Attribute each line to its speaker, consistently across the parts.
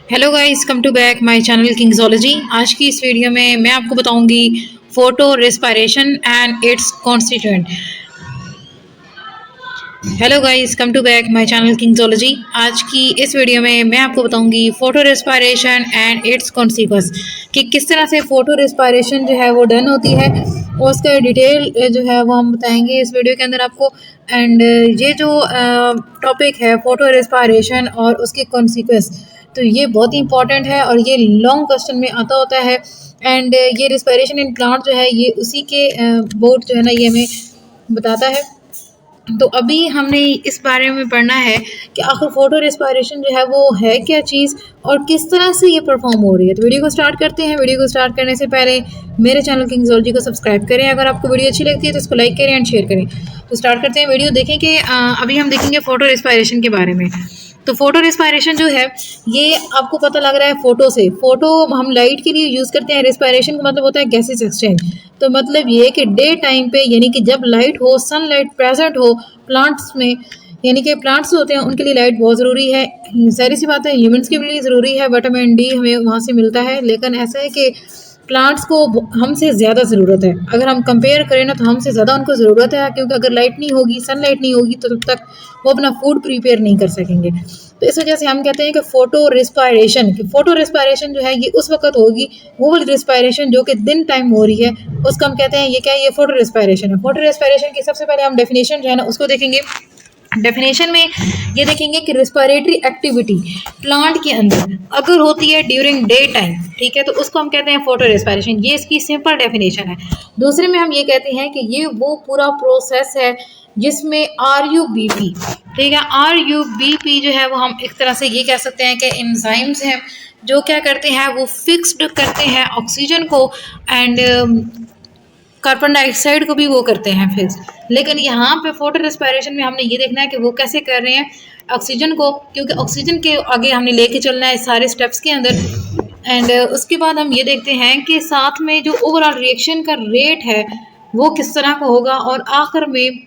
Speaker 1: Hello guys, come to back my channel Kingsology. आज की इस वीडियो में मैं आपको बताऊंगी photorespiration and its constituent. Hello guys, come to back my channel Kingsology. आज की इस वीडियो में मैं आपको बताऊंगी photorespiration and its consequence कि किस तरह से फोटो रेस्पिरेशन जो है वो डन होती है और उसका डिटेल जो है वो हम बताएंगे इस वीडियो के अंदर आपको। एंड ये जो टॉपिक है फोटो रेस्पिरेशन और उसकी कॉन्सिक्वेंस, तो ये बहुत ही इंपॉर्टेंट है और ये लॉन्ग क्वेश्चन में आता होता है। एंड ये रेस्पिरेशन इन प्लांट जो है ये उसी के बोर्ड जो है ना ये हमें बताता है। तो अभी हमने इस बारे में पढ़ना है कि आखिर फोटो रेस्पिरेशन जो है वो है क्या चीज़ और किस तरह से ये परफॉर्म हो रही है। तो वीडियो को स्टार्ट करते हैं। वीडियो को स्टार्ट करने से पहले मेरे चैनल किंग्सोलॉजी को सब्सक्राइब करें। अगर आपको वीडियो अच्छी लगती है तो इसको लाइक करें एंड शेयर करें। तो स्टार्ट करते हैं वीडियो। देखें कि अभी हम देखेंगे फोटो रेस्पिरेशन के बारे में। तो फोटो रेस्पिरेशन जो है ये आपको पता लग रहा है फोटो से। फोटो हम लाइट के लिए यूज़ करते हैं। रेस्पिरेशन का मतलब होता है गैसेस एक्सचेंज। तो मतलब ये कि डे टाइम पे यानी कि जब लाइट हो, सनलाइट प्रेजेंट हो प्लांट्स में, यानी कि प्लांट्स होते हैं उनके लिए लाइट बहुत ज़रूरी है। सारी सी बात है, ह्यूमन्स के लिए ज़रूरी है। विटामिन डी हमें वहाँ से मिलता है, लेकिन ऐसा है कि प्लांट्स को हमसे ज़्यादा ज़रूरत है। अगर हम कंपेयर करें ना तो हमसे ज़्यादा उनको ज़रूरत है, क्योंकि अगर लाइट नहीं होगी, सनलाइट नहीं होगी तो तब तक वो अपना फूड प्रिपेयर नहीं कर सकेंगे। तो इस वजह से हम कहते हैं कि फोटो रेस्पिरेशन जो है ये उस वक्त होगी, वो वाली रेस्पिरेशन जो कि दिन टाइम हो रही है, उसको हम कहते हैं ये क्या है, ये फोटो रेस्पिरेशन है। फोटो रेस्पिरेशन की सबसे पहले हम डेफिनेशन जो है ना उसको देखेंगे। डेफिनेशन में ये देखेंगे कि रेस्पिरेटरी एक्टिविटी प्लांट के अंदर अगर होती है ड्यूरिंग डे टाइम, ठीक है, तो उसको हम कहते हैं फोटो रेस्पिरेशन। ये इसकी सिंपल डेफिनेशन है। दूसरे में हम ये कहते हैं कि ये वो पूरा प्रोसेस है जिसमें RUBP, ठीक है, RUBP जो है वो हम एक तरह से ये कह सकते हैं कि एंजाइम्स हैं जो क्या करते हैं, वो फिक्स्ड करते हैं ऑक्सीजन को एंड कार्बन डाइऑक्साइड को भी वो करते हैं फिक्स। लेकिन यहाँ पे फोटो रेस्पिरेशन में हमने ये देखना है कि वो कैसे कर रहे हैं ऑक्सीजन को, क्योंकि ऑक्सीजन के आगे हमने लेके चलना है सारे स्टेप्स के अंदर। एंड उसके बाद हम ये देखते हैं कि साथ में जो ओवरऑल रिएक्शन का रेट है वो किस तरह का होगा और आखिर में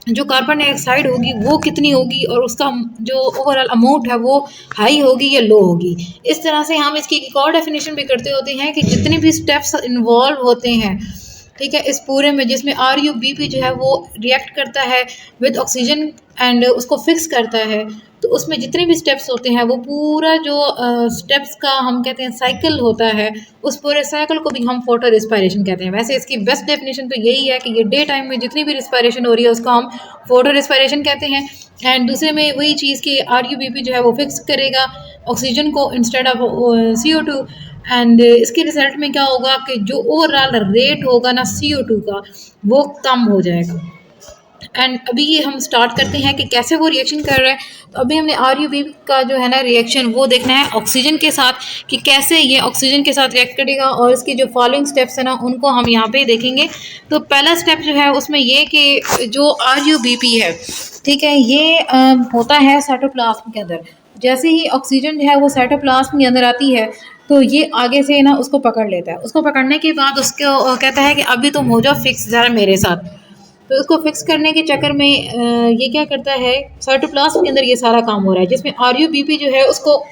Speaker 1: जो कार्बन डाइऑक्साइड होगी वो कितनी होगी और उसका जो ओवरऑल अमाउंट है वो हाई होगी या लो होगी। इस तरह से हम इसकी एक और डेफिनेशन भी करते होते हैं कि जितने भी स्टेप्स इन्वॉल्व होते हैं, ठीक है, इस पूरे में, जिसमें RUBP जो है वो रिएक्ट करता है विद ऑक्सीजन एंड उसको फिक्स करता है, तो उसमें जितने भी स्टेप्स होते हैं वो पूरा जो स्टेप्स का हम कहते हैं साइकिल होता है, उस पूरे साइकिल को भी हम फोटो रेस्पिरेशन कहते हैं। वैसे इसकी बेस्ट डेफिनेशन तो यही है कि ये डे टाइम में जितनी भी रेस्पिरेशन हो रही है उसको हम फोटो रेस्पिरेशन कहते हैं। एंड दूसरे में वही चीज़ कि RUBP जो है वो फिक्स करेगा ऑक्सीजन को इंस्टेड ऑफ CO2। एंड इसके रिजल्ट में क्या होगा कि जो ओवरऑल रेट होगा ना CO2 का, वो कम हो जाएगा। एंड अभी ये हम स्टार्ट करते हैं कि कैसे वो रिएक्शन कर रहा है। तो अभी हमने RUBP का जो है ना रिएक्शन वो देखना है ऑक्सीजन के साथ कि कैसे ये ऑक्सीजन के साथ रिएक्ट करेगा, और इसकी जो फॉलोइंग स्टेप्स है ना उनको हम यहाँ पे देखेंगे। तो पहला स्टेप जो है उसमें ये कि जो RUBP है, ठीक है, ये होता है साइटोप्लाज्म के अंदर। जैसे ही ऑक्सीजन जो है वो साइटोप्लाज्म के अंदर आती है तो ये आगे से ना उसको पकड़ लेता है। उसको पकड़ने के बाद उसको कहता है कि अभी तुम हो जाओ फिक्स ज़रा मेरे साथ। तो उसको फिक्स करने के चक्कर में ये क्या करता है, साइटोप्लाज्म के अंदर ये सारा काम हो रहा है, जिसमें RUBP जो है उसको,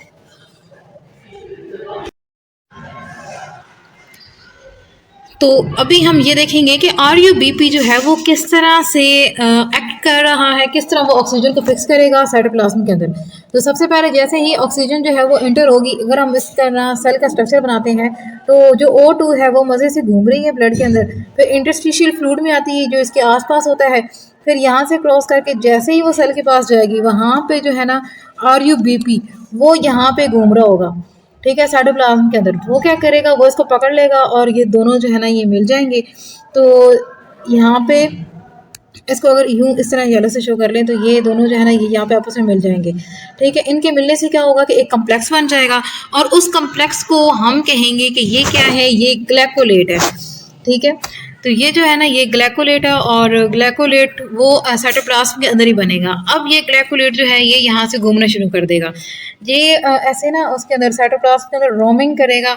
Speaker 1: तो अभी हम ये देखेंगे कि RUBP जो है वो किस तरह से एक्ट कर रहा है, किस तरह वो ऑक्सीजन को फिक्स करेगा साइटोप्लाज्म के अंदर। तो सबसे पहले जैसे ही ऑक्सीजन जो है वो एंटर होगी, अगर हम इस तरह सेल का स्ट्रक्चर बनाते हैं तो जो O2 है वो मज़े से घूम रही है ब्लड के अंदर, फिर इंटरस्टिशियल फ्लूइड में आती है जो इसके आसपास होता है, फिर यहाँ से क्रॉस करके जैसे ही वो सेल के पास जाएगी वहाँ पे जो है ना RUBP वो यहाँ पे घूम रहा होगा, ठीक है, साइटोप्लाज्म के अंदर। वो क्या करेगा, वो इसको पकड़ लेगा और ये दोनों जो है ना ये मिल जाएंगे। तो यहाँ पे इसको अगर यूँ इस तरह येलो से शो कर लें तो ये दोनों जो है ना ये यहाँ पे आपस में मिल जाएंगे, ठीक है। इनके मिलने से क्या होगा कि एक कम्प्लेक्स बन जाएगा और उस कम्प्लेक्स को हम कहेंगे कि ये क्या है, ये ग्लाइकोलेट है, ठीक है। तो ये जो है ना ये ग्लाइकोलेट है और ग्लाइकोलेट वो साइटोप्लाज्म के अंदर ही बनेगा। अब ये ग्लाइकोलेट जो है ये यहाँ से घूमना शुरू कर देगा, ये ऐसे ना उसके अंदर साइटोप्लाज्म के अंदर रोमिंग करेगा।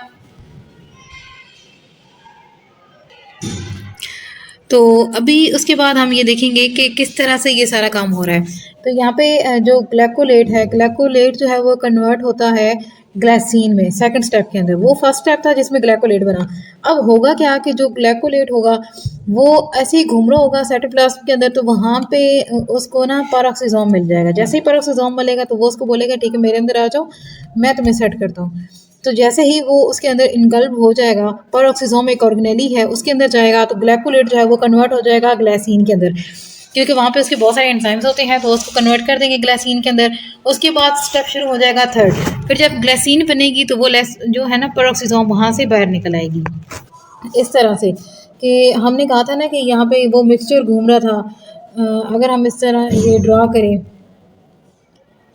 Speaker 1: तो अभी उसके बाद हम ये देखेंगे कि किस तरह से ये सारा काम हो रहा है। तो यहाँ पे जो ग्लाइकोलेट है, ग्लाइकोलेट जो है वो कन्वर्ट होता है ग्लाइसिन में सेकंड स्टेप के अंदर। वो फर्स्ट स्टेप था जिसमें ग्लाइकोलेट बना। अब होगा क्या कि जो ग्लाइकोलेट होगा वो ऐसे ही घूम रहा होगा साइटोप्लाज्म के अंदर, तो वहाँ पे उसको ना पेरोक्सिसोम मिल जाएगा। जैसे ही पेरोक्सिसोम मिलेगा तो वो उसको बोलेगा ठीक है मेरे अंदर आ जाओ, मैं तुम्हें सेट करता हूँ। तो जैसे ही वो उसके अंदर इनगल्ब हो जाएगा, पेरोक्सिसोम एक ऑर्गेनेली है उसके अंदर जाएगा, तो ग्लाइकोलेट जो है वो कन्वर्ट हो जाएगा ग्लाइसिन के अंदर, क्योंकि वहाँ पे उसके बहुत सारे एंजाइम्स होते हैं, तो उसको कन्वर्ट कर देंगे ग्लाइसिन के अंदर। उसके बाद स्टेप शुरू हो जाएगा थर्ड। फिर जब ग्लाइसिन बनेगी तो वो जो है ना पेरोक्सिसोम वहाँ से बाहर निकल आएगी इस तरह से। कि हमने कहा था ना कि यहाँ पे वो मिक्सचर घूम रहा था। अगर हम इस तरह ये ड्रा करें,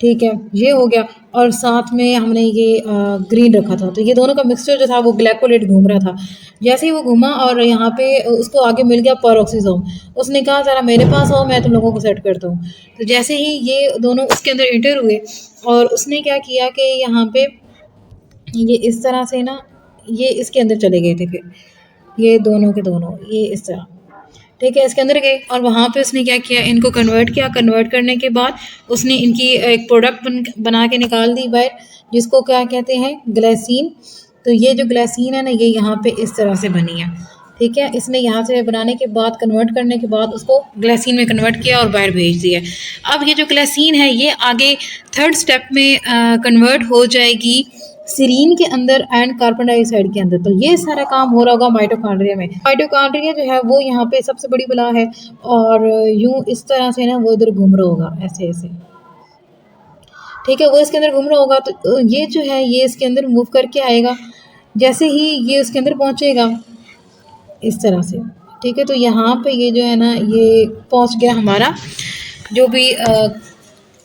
Speaker 1: ठीक है, ये हो गया, और साथ में हमने ये ग्रीन रखा था, तो ये दोनों का मिक्सचर जो था वो ग्लाइकोलेट घूम रहा था। जैसे ही वो घूमा और यहाँ पे उसको आगे मिल गया पेरोक्सिसोम, उसने कहा ज़रा मेरे पास आओ मैं तुम लोगों को सेट करता हूँ। तो जैसे ही ये दोनों उसके अंदर इंटर हुए और उसने क्या किया कि यहाँ पे ये इस तरह से ना ये इसके अंदर चले गए थे, फिर ये दोनों के दोनों ये इस तरह, ठीक है, इसके अंदर गए और वहाँ पे उसने क्या किया, इनको कन्वर्ट किया। कन्वर्ट करने के बाद उसने इनकी एक प्रोडक्ट बना के निकाल दी बाहर, जिसको क्या कहते हैं, ग्लाइसिन। तो ये जो ग्लाइसिन है ना ये यहाँ पे इस तरह से बनी है, ठीक है। इसने यहाँ से बनाने के बाद कन्वर्ट करने के बाद उसको ग्लाइसिन में कन्वर्ट किया और बाहर भेज दिया। अब ये जो ग्लाइसिन है ये आगे थर्ड स्टेप में कन्वर्ट हो जाएगी सीरीन के अंदर एंड कार्बन डाइऑक्साइड के अंदर। तो ये सारा काम हो रहा होगा माइटोकॉन्ड्रिया में। माइटोकॉन्ड्रिया जो है वो यहाँ पे सबसे बड़ी बला है, और यूं इस तरह से ना वो इधर घूम रहा होगा ऐसे ऐसे, ठीक है, वो इसके अंदर घूम रहा होगा। तो ये जो है ये इसके अंदर मूव करके आएगा। जैसे ही ये उसके अंदर पहुँचेगा इस तरह से, ठीक है, तो यहाँ पे ये जो है ना ये पहुँच गया हमारा जो भी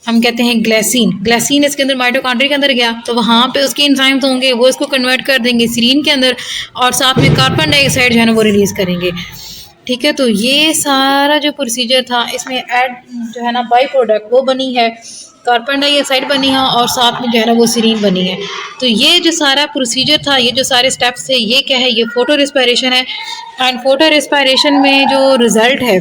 Speaker 1: हम कहते हैं ग्लाइसिन इसके अंदर माइटोकॉन्ड्रिया के अंदर गया, तो वहाँ पे उसके एंजाइम्स होंगे वो इसको कन्वर्ट कर देंगे सीरीन के अंदर, और साथ में कार्बन डाइऑक्साइड जो है ना वो रिलीज़ करेंगे, ठीक है। तो ये सारा जो प्रोसीजर था इसमें ऐड जो है ना बाई प्रोडक्ट वो बनी है, कार्बन डाइऑक्साइड बनी है और साथ में जो है ना वो सीरीन बनी है। तो ये जो सारा प्रोसीजर था, ये जो सारे स्टेप्स थे, ये क्या है, ये फोटो रिस्पायरेशन है। एंड फोटो रिस्पायरेशन में जो रिज़ल्ट है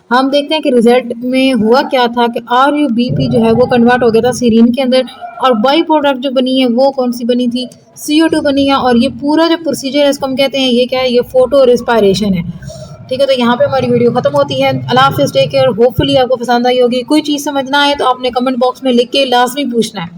Speaker 1: हम देखते हैं कि रिजल्ट में हुआ क्या था कि RuBP जो है वो कन्वर्ट हो गया था सीरीन के अंदर, और बाई प्रोडक्ट जो बनी है वो कौन सी बनी थी, CO2 बनी है। और ये पूरा जो प्रोसीजर है इसको हम कहते हैं ये क्या है, ये फोटो रिस्पायरेशन है, ठीक है। तो यहाँ पे हमारी वीडियो खत्म होती है। अल्लाह हाफिज़, टेक केयर। होपफुली आपको पसंद आई होगी। कोई चीज़ समझ ना आए तो आपने कमेंट बॉक्स में लिख के लाजमी पूछना है।